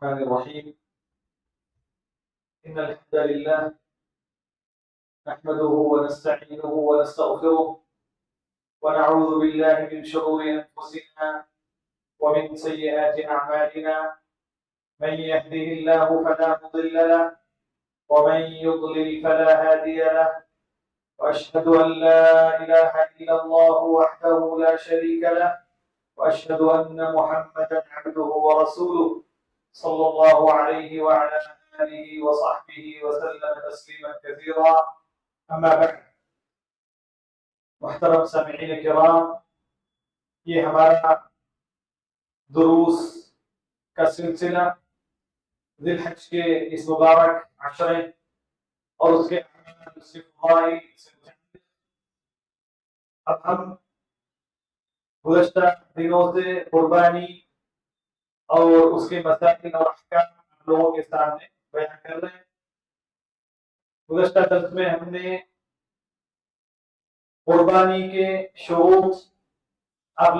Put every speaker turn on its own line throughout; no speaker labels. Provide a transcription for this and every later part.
الرحمن الرحيم إن الحمد لله نحمده ونستعينه ونستغفره ونعوذ بالله من شرور أنفسنا ومن سيئات أعمالنا من يهده الله فلا مضل له ومن يضلل فلا هادي له وأشهد أن لا إله إلا الله وحده لا شريك له وأشهد أن محمدا عبده ورسوله صلى الله عليه وعلى آله وصحبه وسلم تسليما كثيرا. أما بعد، محترم سامعین کرام، یہ ہمارا دروس کا سلسلہ ذی الحج کے اس مبارک عشرے اور اس کے فضائل سے متعلق. اب ہم گزشتہ دنوں سے قربانی اور اس کے مسائل اور احکام لوگوں کے سامنے بیان کر رہے ہیں. گزشتہ درس میں ہم نے قربانی کے شروط آپ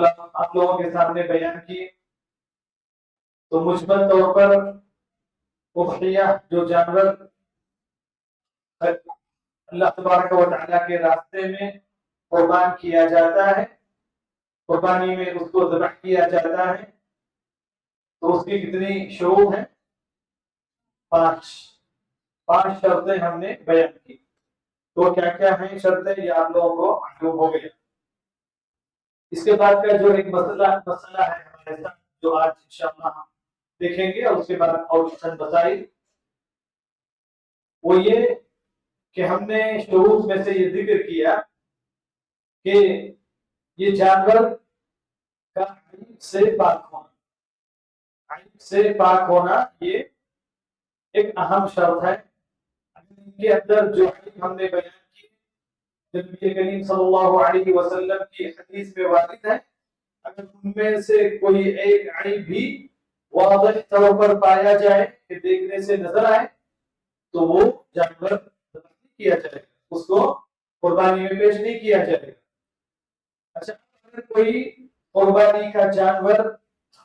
لوگوں کے سامنے بیان کیے. تو مجمل طور پر اضحیہ جو جانور اللہ تبارک و تعالیٰ کے راستے میں قربان کیا جاتا ہے، قربانی میں اس کو ذبح کیا جاتا ہے، تو اس کی کتنی شروط ہیں؟ 5 شرطیں ہم نے بیان کی. تو کیا کیا ہیں شرطیں، یہ آپ لوگوں کو معلوم ہو گیا. اس کے بعد کا جو ایک مسئلہ ہے ہمارے ساتھ، جو آج انشاءاللہ ہم دیکھیں گے، اور اس کے بعد اور چند مسائل، وہ یہ کہ ہم نے شروط میں سے یہ ذکر کیا کہ یہ جانور کا عیب سے پاک ہونا یہ ایک اہم شرط ہے. ان کے اندر جو عیب ہم نے بیان کی، نبی کریم صلی اللہ علیہ وسلم کی حدیث میں وارد ہے، اگر ان میں سے کوئی ایک عیب بھی واضح طور پر پایا جائے کہ دیکھنے سے نظر آئے، تو وہ جانور نہیں کیا جائے گا، اس کو قربانی میں پیش نہیں کیا جائے گا. اچھا، اگر کوئی قربانی کا جانور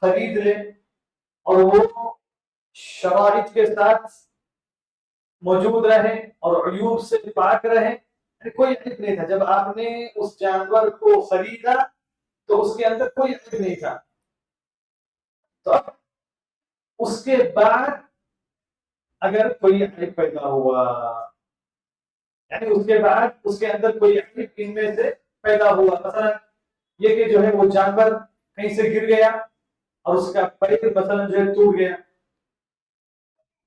خرید لے اور وہ شرائط کے ساتھ موجود رہے اور عیوب سے پاک رہے، کوئی عیب نہیں تھا، جب آپ نے اس جانور کو خریدا تو اس کے اندر کوئی عیب نہیں تھا، تو اب اس کے بعد اگر کوئی عیب پیدا ہوا، یعنی اس کے بعد اس کے اندر کوئی عیب ان میں سے پیدا ہوا، مثلا یہ کہ جو ہے وہ جانور کہیں سے گر گیا اور اس کا پیر مثلا جو ہے ٹوٹ گیا،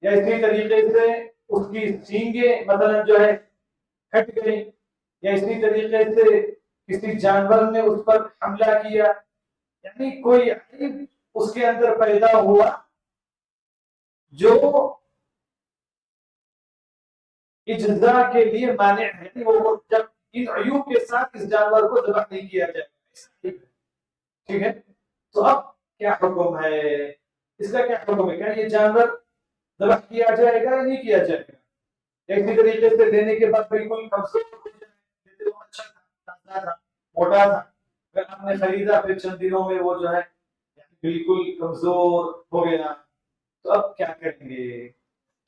یا اسی طریقے سے اس کی سینگیں مثلا جو ہے کٹ گئی، یا اسی طریقے سے کسی جانور نے اس پر حملہ کیا، یعنی کوئی عیب اس کے اندر پیدا ہوا جو اجزاء کے لیے مانع ہے، وہ جب ان عیوب کے ساتھ اس جانور کو ذبح نہیں کیا جائے. ٹھیک ہے، تو اب کیا حکم ہے اس کا؟ کیا حکم ہے؟ کیا یہ جانور ذبح کیا جائے گا یا نہیں کیا جائے گا؟ اسی طریقے سے لینے کے بعد بالکل کمزور ہو جائے، اچھا تھا، موٹا تھا، اگر آپ نے خریدا پھر چند دنوں میں وہ جو ہے بالکل کمزور ہو گیا، تو اب کیا کریں گے؟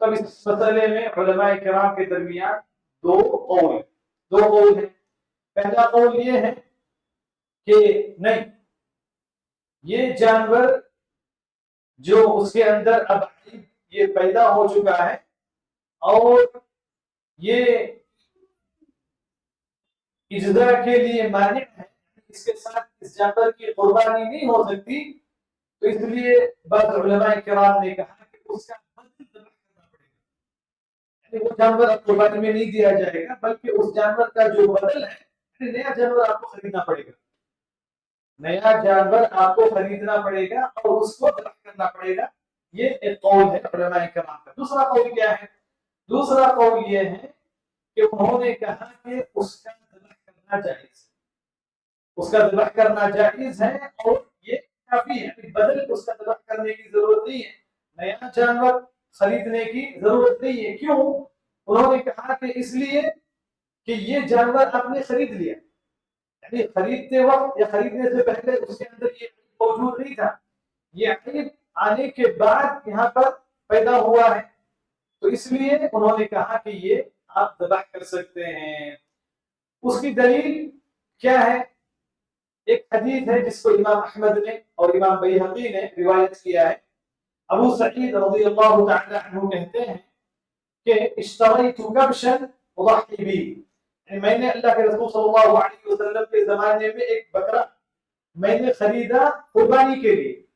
تب اس مسئلے میں علماء کرام کے درمیان دو قول ہیں. پہلا قول یہ ہے کہ نہیں، یہ جانور جو اس کے اندر اب یہ پیدا ہو چکا ہے اور یہ اجزاء کے لیے مانع ہے، اس کے ساتھ اس جانور کی قربانی نہیں ہو سکتی، تو اس لیے بعض علماء کرام نے کہا کہ اس کا وہ جانور اب قربانی میں نہیں دیا جائے گا، بلکہ اس جانور کا جو بدل ہے، نیا جانور آپ کو خریدنا پڑے گا، نیا جانور آپ کو خریدنا پڑے گا اور اس کو ذبح کرنا پڑے گا. یہ ایک قول ہے علماء کرام کا. دوسرا قول کیا ہے؟ دوسرا قول یہ ہے کہ انہوں نے کہا کہ اس کا ذبح کرنا جائز، اس کا ذبح کرنا جائز ہے، اور یہ کافی ہے، بدل اس کا ذبح کرنے کی ضرورت نہیں ہے، نیا جانور خریدنے کی ضرورت نہیں ہے. کیوں؟ انہوں نے کہا کہ اس لیے کہ یہ جانور آپ نے خرید لیا، یعنی خریدتے وقت یا خریدنے سے پہلے اس کے اندر یہ موجود نہیں تھا، یہ عیب आने के बाद यहाँ पर पैदा हुआ है, तो इसलिए उन्होंने कहा कि ये आप ज़बह कर सकते हैं। उसकी दलील क्या है? एक हदीस है जिसको इमाम अहमद ने और इमाम बैहक़ी ने रिवायत किया है। अबू सईद रज़ियल्लाहु तआला अन्हु कहते हैं कि इश्तरैतु कब्शन उज़ही बी, मैंने अल्लाह के रसूल सल्लल्लाहु अलैहि वसल्लम के ज़माने में एक बकरा मैंने खरीदा कुर्बानी के लिए,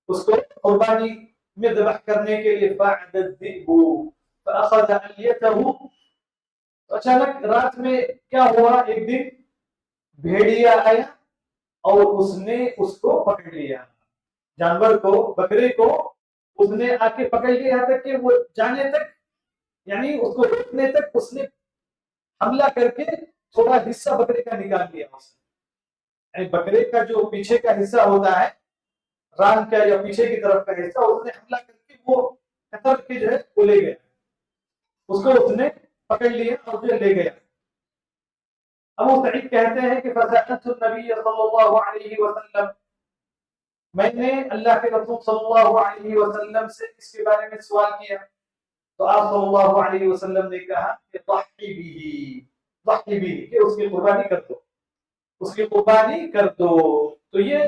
उसको कुर्बानी में ज़बह करने के लिए। फ़अद अज़्ज़िबु फ़अख़ज़ अल्यतहु, अचानक रात में क्या हुआ, एक दिन भेड़िया आया और उसने उसको पकड़ लिया, जानवर को, बकरे को उसने आके पकड़ लिया, यहाँ तक कि वो जाने तक, यानी उसको रोकने तक उसने हमला करके थोड़ा हिस्सा बकरे का निकाल लिया उसने। बकरे का जो पीछे का हिस्सा होता है, रान का या पीछे की तरफ का हिस्सा, उसने हमला करके वो कतर के जो है वो ले गया, उसको उसने पकड़ लिया और जो ले गया। अबू सईद कहते हैं कि फसअलतु नबी सल्लल्लाहु अलैहि वसल्लम, मैंने अल्लाह के रसूल सल्लल्लाहु अलैहि वसल्लम से इसके बारे में सवाल किया, तो आप सल्लल्लाहु अलैहि वसल्लम ने कहा कि ضحي बिही, कि उसकी कुर्बानी कर दो, उसकी कुर्बानी कर दो। तो ये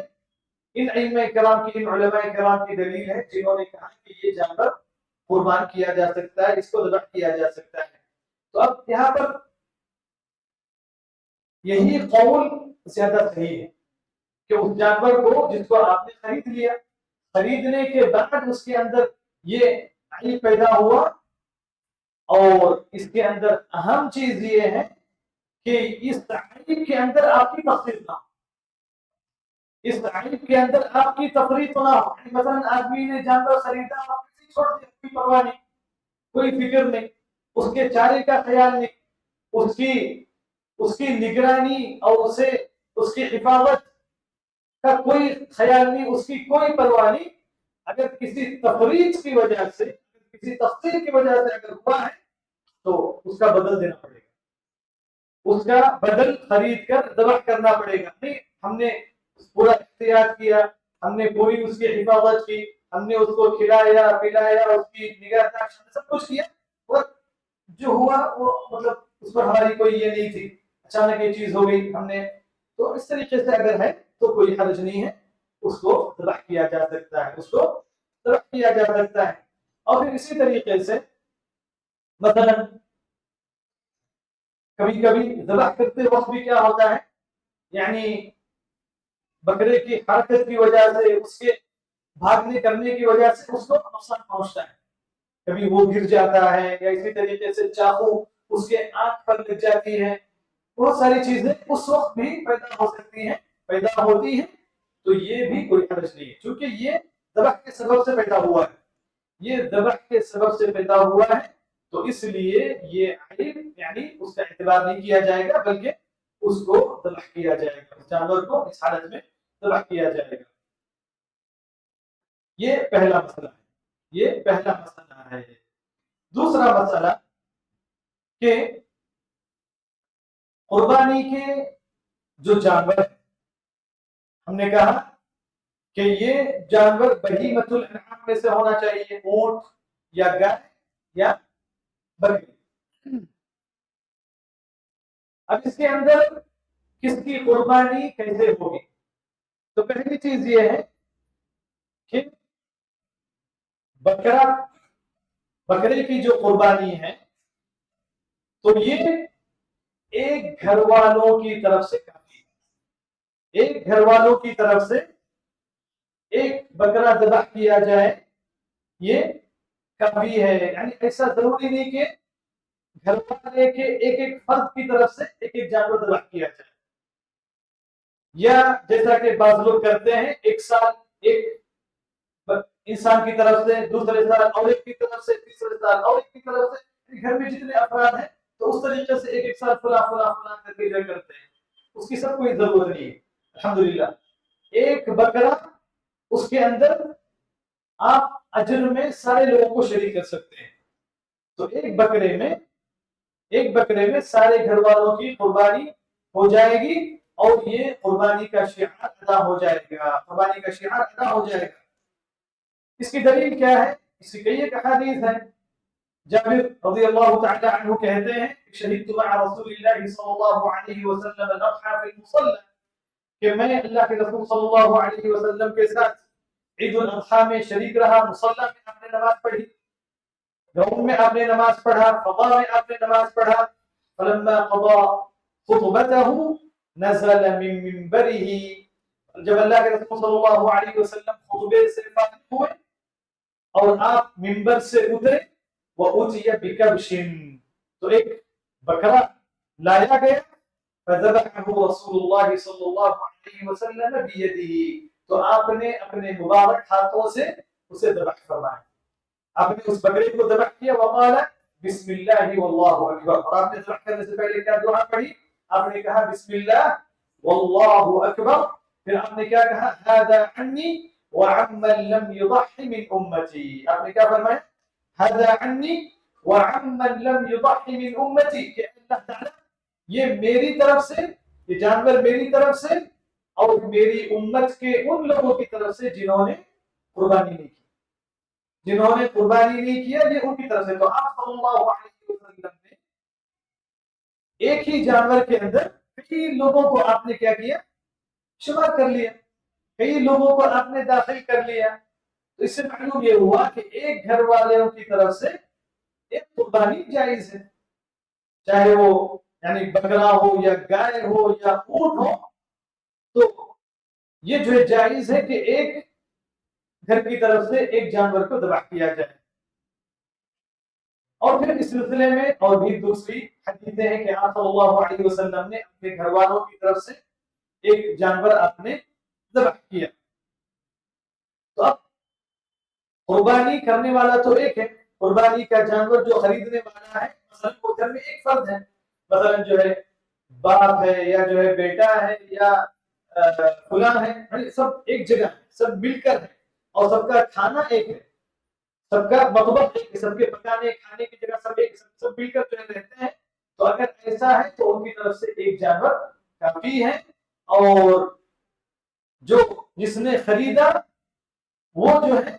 इन इल्म किराम की, इन उलमा किराम की दलील है जिन्होंने कहा कि ये जानवर कुर्बान किया जा सकता है, इसको ज़बह किया जा सकता है। तो अब यहाँ पर यही कौल ज्यादा सही है कि उस जानवर को जिसको आपने खरीद लिया, खरीदने के बाद उसके अंदर ये आइब पैदा हुआ, और इसके अंदर अहम चीज ये है कि इस आइब के अंदर आपकी तफरीत ना हो, इस आइब के अंदर आपकी तफरीत ना हो। मसलन आदमी ने जानवर खरीदा और किसी छोड़ दिया, कोई परवाह नहीं, कोई फिक्र नहीं, उसके चारे का ख्याल नहीं, उसकी निगरानी और उसे उसकी हिफाजत का कोई ख्याल नहीं, उसकी कोई परवाह नहीं। अगर किसी तफरीत की वजह से, किसी तफसीर की वजह से अगर हुआ है तो उसका बदल देना पड़ेगा, उसका बदल खरीद कर ज़बह करना पड़ेगा। नहीं, हमने पूरा एहतियात किया, हमने पूरी उसकी हिफाजत की, हमने उसको खिलाया पिलाया, उसकी निगहदाश्त सब कुछ किया, और जो हुआ वो मतलब उस पर हमारी कोई ये नहीं थी, अचानक ये चीज हो गई हमने, तो इस तरीके से अगर है तो कोई हर्ज नहीं है, उसको ज़बह किया जा सकता है, उसको ज़बह किया जा सकता है। और फिर इसी तरीके से मसलन कभी कभी ज़बह करते वक्त भी क्या होता है, यानी बकरे की हरकत की वजह से, उसके भागने करने की वजह से उसको नुकसान पहुंचता है, कभी वो गिर जाता है, या इसी तरीके से चाकू उसके आंख पर लग जाती है, बहुत सारी चीजें उस वक्त भी पैदा हो सकती हैं, पैदा होती हैं। तो ये भी कोई हर्ज नहीं है, क्योंकि ये ज़बह के सबब से पैदा हुआ है, ये ज़बह के सबब से पैदा हुआ है, तो इसलिए ये आइब यानी उसका एतबार नहीं किया जाएगा, बल्कि उसको ज़बह किया जाएगा, उस जानवर को इस हालत में ज़बह किया जाएगा। ये पहला मसला है, ये पहला मसला है। दूसरा मसला कि कुर्बानी के जो जानवर है, हमने कहा कि ये जानवर बहीमतुल अनआम में से होना चाहिए, ऊंट या गाय या बकरी। अब इसके अंदर किसकी कुर्बानी कैसे होगी? तो पहली चीज ये है कि बकरे की जो कुर्बानी है, तो ये एक घर वालों की तरफ से काफी है, एक घर वालों की तरफ से एक बकरा ज़बह किया जाए, ये काफी है। यानी ऐसा जरूरी नहीं कि घर वाले के एक एक फर्द की तरफ से एक एक जानवर ज़बह किया जाए, या जैसा कि बाज़ लोग करते हैं, एक साल एक इंसान की तरफ से, दूसरे साल और एक की तरफ से, तीसरे साल और एक की तरफ से, घर में जितने अफराद हैं तो उस तरीके से एक एक साल फुला फुला फुला करके जो करते हैं, उसकी सब कोई जरूरत नहीं है। अल्हम्दुलिल्लाह एक बकरा, उसके अंदर आप अजर में सारे लोगों को शरीक कर सकते हैं। तो एक बकरे में सारे घर वालों की कुर्बानी हो जाएगी, और ये कुर्बानी का शिआर अदा हो जाएगा, कुर्बानी का शिआर अदा हो जाएगा। اس کی دلیل کیا ہے؟ اس کی کئی ایک احادیث ہیں. جابر رضی اللہ تعالی عنہ کہتے ہیں شہدت مع رسول اللہ صلی اللہ علیہ وسلم الاضحى في المصلى کہ میں اللہ کے رسول صلی اللہ علیہ وسلم کے ساتھ عید الاضحیٰ میں شریک رہا. مصلی میں آپ نے نماز پڑھی، گراؤنڈ میں آپ نے نماز پڑھا، فضا میں آپ نے نماز پڑھا. فلما قضى خطبته نزل من منبره، جب اللہ کے رسول صلی اللہ علیہ وسلم خطبے سے فارغ ہوئے اور آپ منبر سے اترے، وَأُتِيَ بِكَبْشٍ تو ایک بکرا لایا گیا، فذبحه رسول اللہ صلی اللہ علیہ وسلم بِيَدِهِ تو آپ نے اپنے مبارک ہاتھوں سے اسے ذبح فرمایا. آپ نے اس بکرے کو ذبح کیا، وقال بسم اللہ واللہ اکبر، اور آپ نے ذبح کرنے سے پہلے کیا دعا پڑھی؟ آپ نے کہا بسم اللہ واللہ اکبر. پھر آپ نے کیا کہا؟ هذا عني وعمن لم يضح من امتی. آپ نے کیا فرمایا؟ هذا عني وعمن لم يضح من امتی کہ اللہ تعالی یہ میری طرف سے، یہ جانور میری طرف سے اور میری امت کے ان لوگوں کی طرف سے جنہوں نے قربانی نہیں کی، جنہوں نے قربانی نہیں کیا، یہ ان کی طرف سے. تو آپ صلی اللہ علیہ وسلم نے ایک ہی جانور کے اندر کئی لوگوں کو آپ نے کیا کیا؟ شمار کر لیا، کئی لوگوں کو آپ نے داخل کر لیا. تو اس سے معلوم یہ ہوا کہ ایک گھر والوں کی طرف سے ایک قربانی جائز ہے، چاہے وہ یعنی بکرا ہو یا گائے ہو یا اونٹ ہو. تو یہ جو ہے جائز ہے کہ ایک گھر کی طرف سے ایک جانور کو ذبح کیا جائے. اور پھر اس سلسلے میں اور بھی دوسری حدیثیں ہیں کہ آپ صلی اللہ علیہ وسلم نے اپنے گھر والوں کی طرف سے ایک جانور آپ نے ذبح کیا. تو اب قربانی کرنے والا تو ایک ہے، قربانی کا جانور جو خریدنے والا ہے، مثلا وہ گھر میں ایک فرد ہے، مثلا جو ہے باپ ہے یا جو ہے بیٹا ہے یا فلاں ہے، سب ایک جگہ ہے، سب مل کر ہے اور سب کا کھانا ایک ہے، سب کا مطبخ ایک ہے، سب کے پکانے کھانے کی جگہ سب ایک، سب مل کر جو ہے رہتے ہیں. تو اگر ایسا ہے تو ان کی طرف سے ایک جانور کافی ہے. اور جو جس نے خریدا وہ جو ہے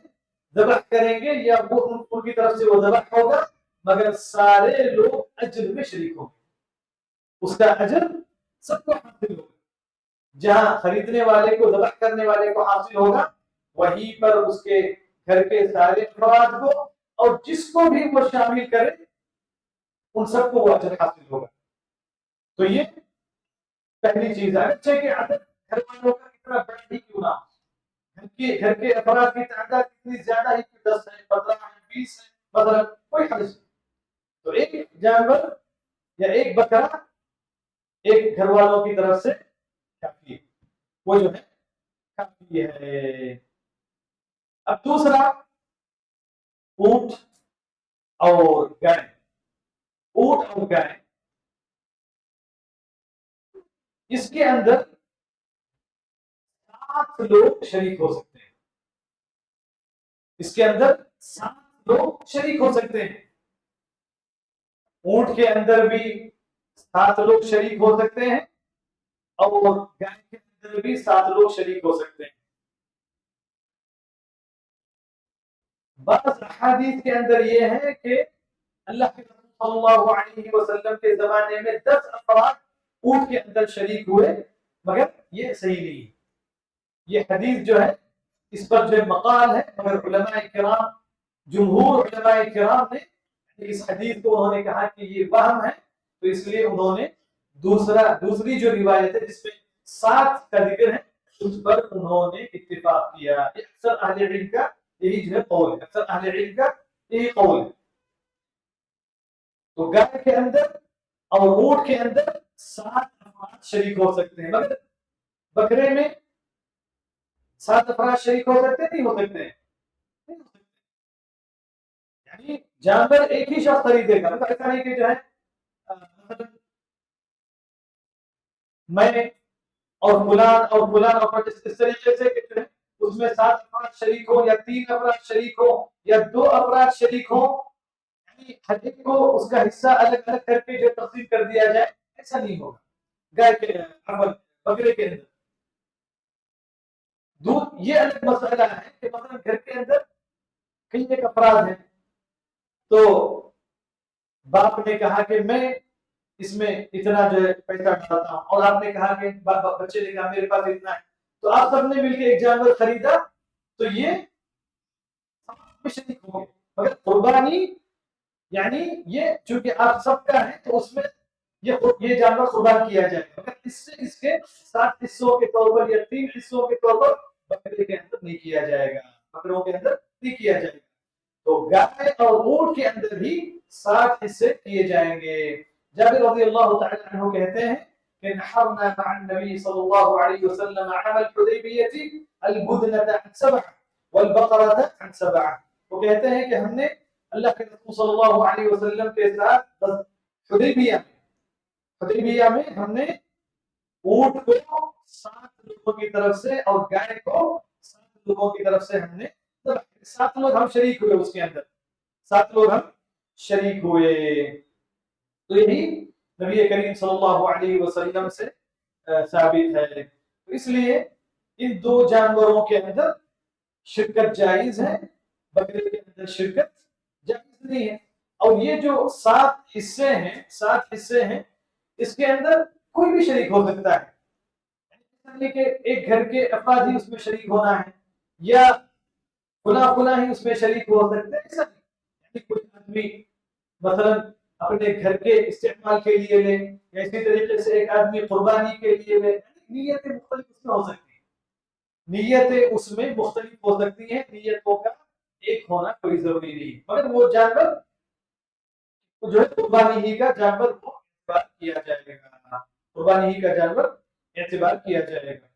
ذبح کریں گے یا وہ ان کی طرف سے وہ ذبح ہوگا، مگر سارے لوگ اجر میں شریک ہوں گے، اس کا اجر سب کو حاصل ہوگا. جہاں خریدنے والے کو ذبح کرنے والے کو حاصل ہوگا، وہیں پر اس کے گھر کے سارے افراد کو اور جس کو بھی وہ شامل کرے ان سب کو وہ اجر حاصل ہوگا. تو یہ پہلی چیز ہے. اچھا کہ عدد گھر والوں کا کتنا بڑا ہی کیوں نہ ہو، گھر کے افراد کی تعداد کتنی زیادہ ہی، 10 ہے، 15 ہے، 20 ہے، مثلا کوئی حرج نہیں. تو ایک جانور یا ایک بکرا ایک گھر والوں کی طرف سے کافی ہے، وہ جو ہے کافی ہے. اب دوسرا اونٹ اور گائے. اونٹ اور گائے اس کے اندر 7 لوگ شریک ہو سکتے ہیں، اس کے اندر 7 لوگ شریک ہو سکتے ہیں. اونٹ کے اندر بھی 7 لوگ شریک ہو سکتے ہیں اور گائے کے اندر بھی 7 لوگ شریک ہو سکتے ہیں. بعض احادیث کے اندر یہ ہے کہ اللہ کے رسول صلی اللہ علیہ وسلم کے زمانے میں 10 افراد اونٹ کے اندر شریک ہوئے، مگر یہ صحیح نہیں ہے. یہ حدیث جو ہے اس پر جو مقال ہے، مگر علماء کرام، جمہور علماء کرام نے اس حدیث کو انہوں نے کہا کہ یہ وہم ہے، تو اس لیے انہوں نے دوسری جو روایت ہے جس میں 7 کا ذکر ہے اس پر انہوں نے اتفاق کیا. اکثر اہل علم کا یہی جو ہے قول ہے، اکثر اہل علم کا یہی قول ہے. تو گائے کے اندر اور اونٹ کے اندر 7 افراد شریک ہو سکتے ہیں، مگر بکرے میں 7 افراد شریک ہو سکتے ہیں نہیں ہو سکتے ہیں؟ یعنی جانور ایک ہی شخص خریدے گا، مطلب ایسا نہیں کہ جو ہے میں اور فلان اور اس طریقے سے کہ جو ہے اس میں 7 افراد شریک ہو یا 3 افراد شریک ہو یا 2 افراد شریک ہو، یعنی ہر ایک کو اس کا حصہ الگ الگ کر کے جو تقسیم کر دیا جائے، ایسا نہیں ہوگا. گائے کے بکرے کے اندر دودھ یہ الگ مسئلہ ہے کہ مثلا گھر کے اندر कई एक अपराध हैं, तो बाप ने कहा कि मैं इसमें इतना जो है पैसा डालता हूँ, और आपने कहा कि बच्चे ने कहा मेरे पास इतना है, तो आप सबने मिलकर एक जानवर खरीदा, तो ये शरीक हो गए। मगर कुर्बानी यानी ये चूंकि आप सबका है, तो उसमें ये जानवर कुर्बान किया जाएगा, मगर इससे इसके 7 हिस्सों के तौर पर या 3 हिस्सों के तौर पर बकरे के अंदर नहीं किया जाएगा, बकरों के अंदर नहीं किया जाएगा। तो गाय और ऊंट के अंदर भी 7 हिस्से किए जाएंगे। जाबिर रज़ियल्लाहु तआला अन्हु कहते हैं कि नहरना मअ नबी सल्लल्लाहु अलैहि वसल्लम अमल हुदैबियती अल-बुदनता अन 7 वल बकरता अन 7। वो कहते हैं कि हमने अल्लाह के रसूल सल्लल्लाहु अलैहि वसल्लम के साथ हुदैबिया में हमने ऊंट को 7 लोगों की तरफ से और गाय को 7 लोगों की तरफ से हमने, 7 लोग हम शरीक हुए उसके अंदर, 7 लोग हम शरीक हुए। तो यही नबी करीम सल्लल्लाहु अलैहि वसल्लम से साबित है। तो इसलिए इन 2 जानवरों के अंदर शिरकत जायज है, बकरे के अंदर शिरकत जायज नहीं है। और ये जो 7 हिस्से हैं, इसके अंदर कोई भी शरीक हो सकता है, कि एक घर के अफराद ही उसमें शरीक होना है, या खुला ही उसमें शरीक हो सकते हैं, ऐसा नहीं। कोई आदमी मसलन अपने घर के इस्तेमाल के लिए ले, या इसी तरीके से एक आदमी कुर्बानी के लिए ले, नीयतें मुख्तलिफ उसमें हो सकती हैं, नीयतों का एक होना कोई जरूरी नहीं, मगर वो जानवर जो है कुर्बानी ही का जानवर को एतबार किया जाएगा, कुर्बानी ही का जानवर एतबार किया जाएगा।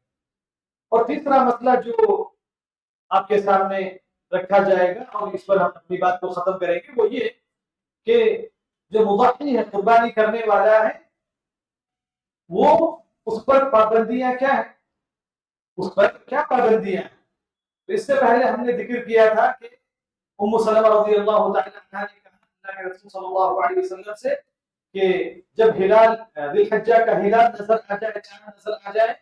और तीसरा मसला जो आपके सामने रखा जाएगा, और इस पर हम अपनी बात को खत्म करेंगे, वो ये कि जो मुज़ाही है, कुर्बानी करने वाला है, वो उस पर पाबंदियां क्या है, उस पर क्या पाबंदियां हैं। तो इससे पहले हमने जिक्र किया था कि उम्मु सलमा रज़ियल्लाहु तआला अन्हा ने कहा अल्लाह के रसूल सल्लल्लाहु अलैहि वसल्लम से कि जब हिलाल ज़िलहज्जा का हिलाल नजर आ जाए, चांद नजर आ जाए,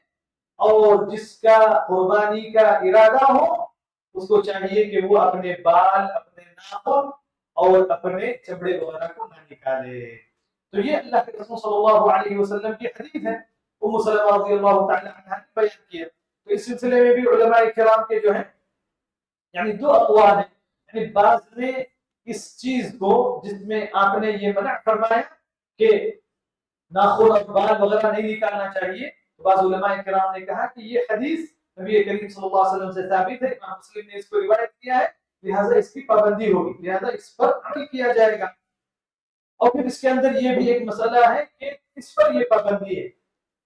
और जिसका कुर्बानी का इरादा हो, उसको चाहिए कि वो अपने बाल, अपने नाखून और अपने चमड़े वगैरह को ना निकाले। तो ये अल्लाह के रसूल सल्लल्लाहु अलैहि वसल्लम की हदीस है, उम्मु सलमा रज़ियल्लाहु तआला अन्हा ने बयान किया। तो इस सिलसिले में भी उलमा किराम के जो है यानी 2 अक़वाल हैं, यानी बाज़ ने इस चीज को जिसमें आपने ये मना फरमाया कि नाखून और बाल वगैरह नहीं निकालना चाहिए, तो बाज़ उलमा किराम ने कहा कि ये हदीस नबी करीम सल्लल्लाहु अलैहि वसल्लम से साबित है, इमाम मुस्लिम ने इसको रिवायत किया है, लिहाजा इसकी पाबंदी होगी, लिहाजा इस पर अमल किया जाएगा। और फिर इसके अंदर ये भी एक मसला है कि किस पर ये पाबंदी है,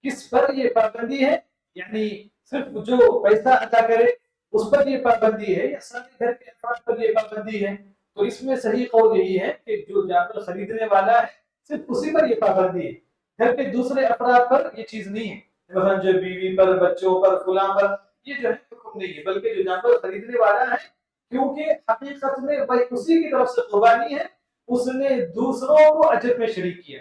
किस पर ये पाबंदी है, यानी सिर्फ जो पैसा अदा करे उस पर ये पाबंदी है, या सारे घर के अफराद पर ये पाबंदी है। तो इसमें सही कौल यही है कि जो जानवर खरीदने वाला है सिर्फ उसी पर ये पाबंदी है, घर के दूसरे अफराद पर ये चीज नहीं है, मतलब जो बीवी पर, बच्चों पर, फुला पर ये जो है हुक्म नहीं है, बल्कि जो जानवर खरीदने वाला है, क्योंकि हकीकत में भाई उसी की तरफ से कुर्बानी है, उसने दूसरों को अजर में शरीक किया,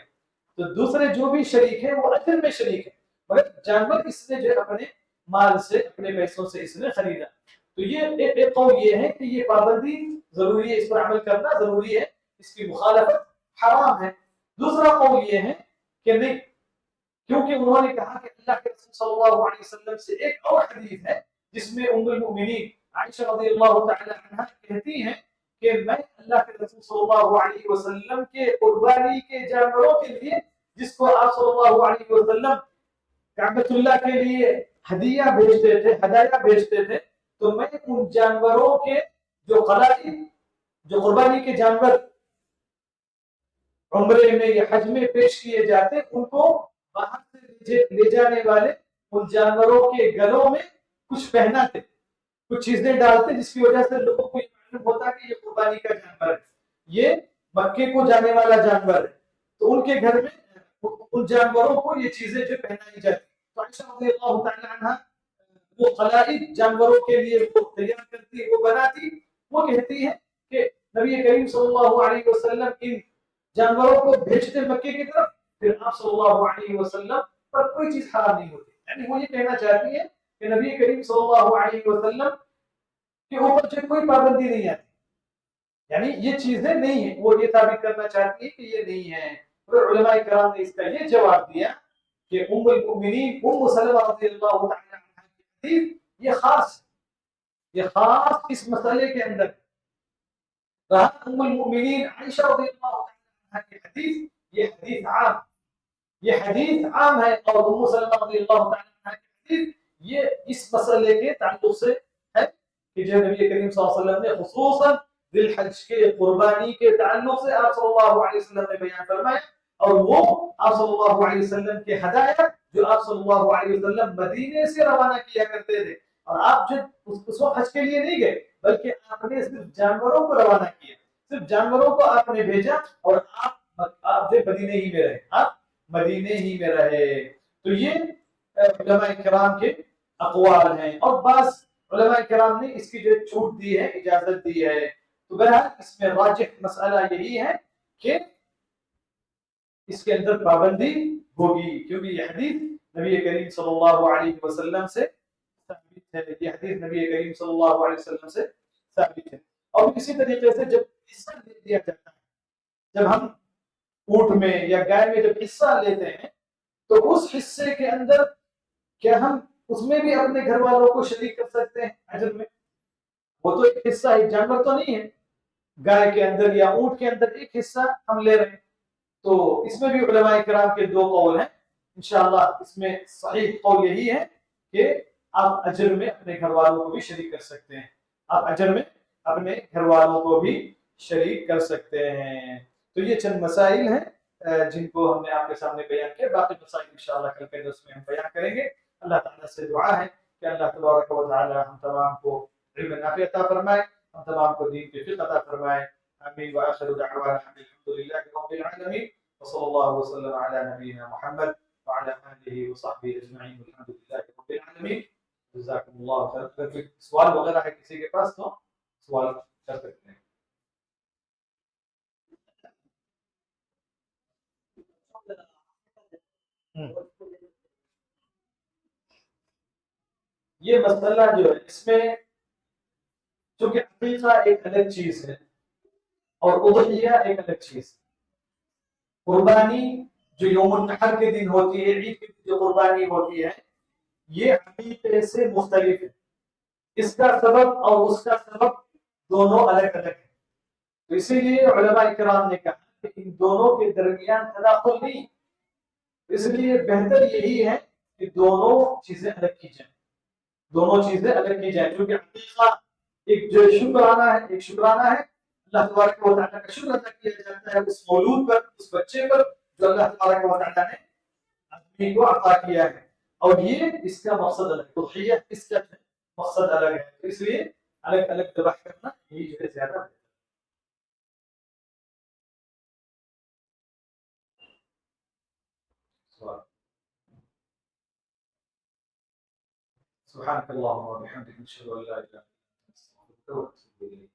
तो दूसरे जो भी शरीक है वो अजर में शरीक है, मगर जानवर इसने जो अपने माल से, अपने पैसों से इसने खरीदा। तो ये एक कौल ये है कि ये पाबंदी जरूरी है, इस पर अमल करना जरूरी है, इसकी मुखालफत हराम है। दूसरा कौल ये है कि नहीं, क्योंकि उन्होंने कहा कि अल्लाह के रसूल सल्लल्लाहु अलैहि वसल्लम से एक और हदीस है जिसमें उम्मुल मोमिनीन आयशा रज़ियल्लाहु तआला अन्हा कहती हैं कि मैं अल्लाह के रसूल सल्लल्लाहु अलैहि वसल्लम के कुर्बानी के जानवरों के लिए, जिसको आप सल्लल्लाहु अलैहि वसल्लम काबतुल्लाह के लिए हदिया भेजते थे, हदाया भेजते थे, तो मैं उन जानवरों के जो कलाई, जो कुर्बानी के जानवर उम्रे में या हज में पेश किए जाते, उनको बाहर से ले जाने वाले उन जानवरों के गलों में कुछ पहनाते, कुछ चीजें डालते, जिसकी वजह से लोगों को मालूम होता कि ये कुर्बानी का जानवर है, ये मक्के को जाने वाला जानवर है, तो उनके घर में उन जानवरों को ये चीजें जो पहनाई जाती। तो आयशा रज़ियल्लाहु तआला अन्हा वो कलाइद जानवरों के लिए वो तैयार करती, वो बनाती, वो कहती है कि नबी करीम सल्लल्लाहु अलैहि वसल्लम इन जानवरों को भेजते मक्के की तरफ, फिर आप सल्लल्लाहु अलैहि वसल्लम पर कोई चीज हराम नहीं होती। यानी वो ये कहना चाहती है कि नबी करीम सल्लल्लाहु अलैहि वसल्लम के ऊपर जो कोई पाबंदी नहीं आती, यानी ये चीजें नहीं है, वो ये साबित करना चाहती है कि ये नहीं है। फिर उलमा किराम ने इसका ये जवाब दिया कि उम्मुल मुमिनीन उम्मु सलमा रज़ियल्लाहु तआला अन्हा की हदीस ये खास इस मसले के अंदर रहा। उम्मुल मुमिनीन आयशा रज़ियल्लाहु तआला अन्हा की हदीस ये हदीस आम है, और उम्मु सलमा रज़ियल्लाहु तआला अन्हा की हदीस ये इस मसले के ताल्लुक से है कि जो नबी करीम सल्लल्लाहु अलैहि वसल्लम ने खुसूसन दिल हज के कुर्बानी के ताल्लुक से आप सल्लल्लाहु अलैहि वसल्लम ने बयान फरमाया, और वो आप सल्लल्लाहु अलैहि वसल्लम के हदायत जो आप सल्लल्लाहु अलैहि वसल्लम मदीने से रवाना किया करते थे, और आप जब उस वक्त हज के लिए नहीं गए बल्कि आपने सिर्फ जानवरों को रवाना किया, सिर्फ जानवरों को आपने भेजा, और आप जो मदीने ही में रहे, आप मदीने ही में रहे। तो ये उलमा किराम के अक़वाल हैं, और बाज़ उलमा किराम ने इसकी जो छूट दी है, इजाजत दी है। तो बहरहाल इसमें राजिह मसला यही है कि इसके अंदर पाबंदी होगी, क्योंकि ये हदीस नबी करीम सल्लल्लाहु अलैहि वसल्लम से साबित है, ये हदीस नबी करीम सल्लल्लाहु अलैहि वसल्लम से साबित है। और इसी तरीके से जब हिस्सा ले दिया जाता है, जब हम ऊंट में या गाय में जब हिस्सा लेते हैं, तो उस हिस्से के अंदर क्या हम उसमें भी अपने घर वालों को शरीक कर सकते हैं अजर में? वो तो एक हिस्सा है, जानवर तो नहीं है। गाय के अंदर या ऊंट के अंदर एक हिस्सा हम ले रहे हैं, तो इसमें भी उलमा किराम के दो कौल हैं। इंशाअल्लाह इसमें सही कौल यही है कि आप अजर में अपने घर वालों को भी शरीक कर सकते हैं, आप अजर में अपने घर वालों को भी शरीक कर सकते हैं। तो ये चंद मसाइल हैं जिनको हमने आपके सामने बयान किया। बाकी मसाइल इंशाअल्लाह कल के दर्स में हम बयान करेंगे। अल्लाह ताला से दुआ है कि अल्लाह तबारक व तआला हम तमाम को इल्म नाफी अता फरमाए, हम तमाम को दीन की फिक्र अता फरमाए। आमीन व आखिरु दअवाना अल्हम्दुलिल्लाहि रब्बिल आलमीन व सल्लल्लाहु वसल्लम अला नबीना मुहम्मद व अला आलिहि व सहबिहि अजमईन वल्हम्दुलिल्लाहि रब्बिल आलमीन। जज़ाकुमुल्लाह खैर। सवाल वगैरह है किसी के पास तो सवाल कर सकते हैं। ये मसला जो है इसमें चूंकि अकीका एक अलग चीज है और उज़हिया एक अलग चीज। कुर्बानी जो यौमुन नहर के दिन होती है, ईद के दिन जो कुर्बानी होती है, ये अकीके से मुख्तलिफ है। इसका सबब और उसका सबब दोनों अलग अलग है। तो इसीलिए उलमा इकराम ने कहा कि इन दोनों के दरमियान तदाखुल नहीं, इसलिए बेहतर यही है कि दोनों चीजें अलग की जाए, दोनों चीजें अलग की जाए। क्योंकि अकीका एक जो शुक्राना है, एक शुक्राना है, अल्लाह तबारक व तआला का शुक्र अदा किया जाता है उस मौलूद पर, उस बच्चे पर जो अल्लाह तबारक व तआला ने आदमी को अता किया है, और ये इसका मकसद अलग, तौहीद इसका मकसद अलग है। तो इसलिए अलग अलग तबाह करना यही जो है ज्यादा सवाल। सुब्हानक अल्लाहुम्मा व बिहम्दिक, नशहदु अन ला इलाहा इल्ला अंत, नस्तगफिरुका व नतूबु इलैक।